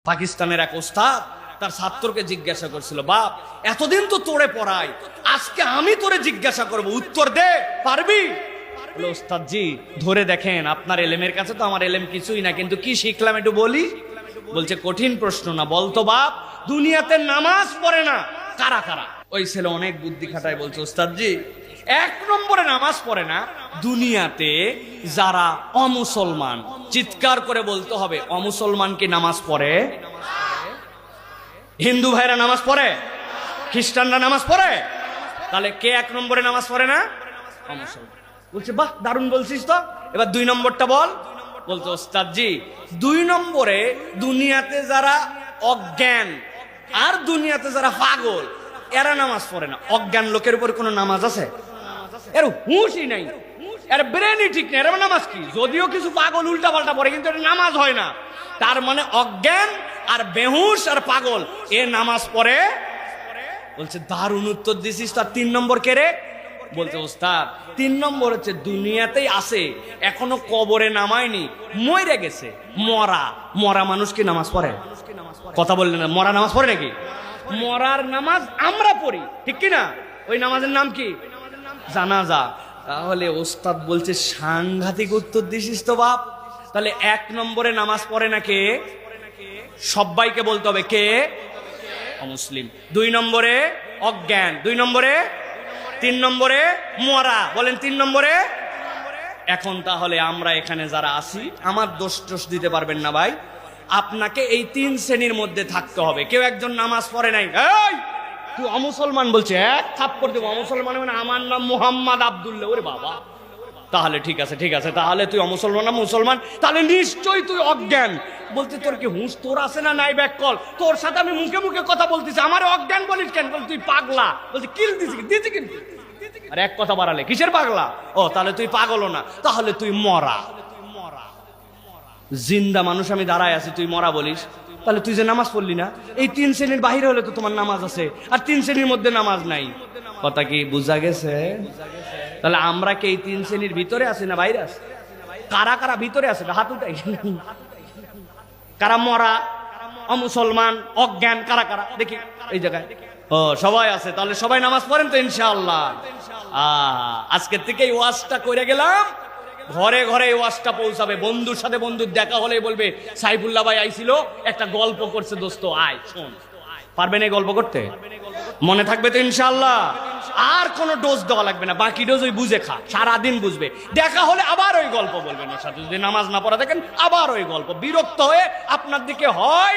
পাকিস্তানের এক ওস্তাদ তার ছাত্রকে জিজ্ঞাসা করছিল, বাপ এতদিন তো তোরে পড়াই, আজকে আমি তোরে জিজ্ঞাসা করব, উত্তর দে, পারবি? বলে, ওস্তাদ জি ধরে দেখেন, আপনার এলেমের কাছে তো আমার এলেম কিছুই না, কিন্তু কি শিখলাম একটু বলি। বলছে, কঠিন প্রশ্ন না, বলতো বাপ, দুনিয়াতে নামাজ পড়ে না কারা কারা? ওই ছেলে অনেক বুদ্ধি খাটায় বলছে, ওস্তাদ জি এক নম্বরে নামাজ পড়ে না দুনিয়াতে যারা অমুসলমান। চিৎকার করে বলতে হবে, অমুসলমান কি নামাজ পড়ে? হিন্দু ভাইরা নামাজ পড়ে, খ্রিস্টানরা নামাজ পড়ে, তাহলে কে এক নম্বরে নামাজ পড়ে না? অমুসলমান। বলছে, বাহ দারুণ বলছিস তো, এবার দুই নম্বরটা বল। বলতো, ওস্তাদ জি দুই নম্বরে দুনিয়াতে যারা অজ্ঞান আর দুনিয়াতে যারা পাগল এরা নামাজ পড়ে না। অজ্ঞান লোকের উপর কোনো নামাজ আছে? এর হুঁশই নাই, এর ব্রেনই ঠিক নেই, এর নামাজ কি? যদিও কিছু পাগল উল্টা পাল্টা পড়ে, কিন্তু এটা নামাজ হয় না। তার মানে অজ্ঞান আর বেহুশ আর পাগল এ নামাজ পড়ে। বলছে, দারুণ উত্তর দিছিস। তার তিন নম্বর কে রে? বলছে, ওস্তাদ তিন নম্বর হচ্ছে দুনিয়াতেই আছে, এখনো কবরে নামায়নি, মরে গেছে। মরা মরা মানুষ কি নামাজ পড়ে? কথা বললেন না, মরা নামাজ পড়ে নাকি? মরার নামাজ আমরা পড়ি, ঠিক কি না? ওই নামাজের নাম কি? জানাজা। তাহলে ওস্তাদ বলছে, সাংঘাতিক উত্তর দিছিস তো বাপ। তাহলে এক নম্বরে নামাজ পড়ে না কে? সবাইকে বলতে হবে কে? অমুসলিম। দুই নম্বরে অজ্ঞান, দুই নম্বরে, তিন নম্বরে মরা। বলেন তিন নম্বরে। এখন তাহলে আমরা এখানে যারা আছি, আমার দোষ টোষ দিতে পারবেন না ভাই, আপনাকে এই তিন শ্রেণীর মধ্যে থাকতে হবে। কেউ একজন নামাজ পড়ে নাই, এই তুই অমুসলমান, বলছে এক থাপ্পড় দেবো। অমুসলমান মানে আমার নাম মুহাম্মদ আব্দুল্লাহ। ওরে বাবা, তাহলে ঠিক আছে ঠিক আছে, তাহলে তুই অমুসলমান না মুসলমান, তাহলে নিশ্চয়ই তুই অজ্ঞান। বলতে, তোর কি হুঁশ তোর আছে না নাই? ব্যাক কল, তোর সাথে আমি মুখে মুখে কথা বলতেছি, আমার অজ্ঞান বলিস কেন? বল তুই পাগলা। বলছে, কিল দিছি দিছি কিন্তু। আর এক কথা বাড়ালে, কিসের পাগলা? ও তাহলে তুই পাগলও না, তাহলে তুই মরা। জিন্দা মানুষ আমি দাঁড়ায় আছি, তুই মরা বলিস, তাহলে তুই যে নামাজ পড়লি না। এই তিন শ্রেণীর বাহিরে হলে তো তোমার নামাজ আছে, আর তিন শ্রেণীর মধ্যে নামাজ নাই। কথা কি বুঝা গেছে? তাহলে আমরা কি এই তিন শ্রেণীর ভিতরে আছি না বাইরে আছি? কারা কারা ভিতরে আছে হাত উঠাই। কারা মরা, অমুসলমান, অজ্ঞান, কারা কারা দেখি এই জায়গায়? ও সবাই আছে, তাহলে সবাই নামাজ পড়েন তো ইনশাআল্লাহ। আজকের থেকে এই ওয়াজটা করে গেলাম, ঘরে ঘরে এই ওয়াজটা পৌঁছাবে। বন্ধুর সাথে বন্ধুর দেখা হলে বলবে, সাইফুল্লাহ ভাই আইছিল, একটা গল্প করছে, দোস্ত আয় শোন। পারবেন এই গল্প করতে? মনে থাকবে তো ইনশাআল্লাহ? আর কোনো ডোজ দেওয়া লাগবে না, বাকি ডোজ ওই বুঝে খা, সারাদিন বুঝবে। দেখা হলে আবার ওই গল্প বলবেন ওর সাথে, যদি নামাজ না পড়া দেখেন আবার ওই গল্প। বিরক্ত হয়ে আপনার দিকে হয়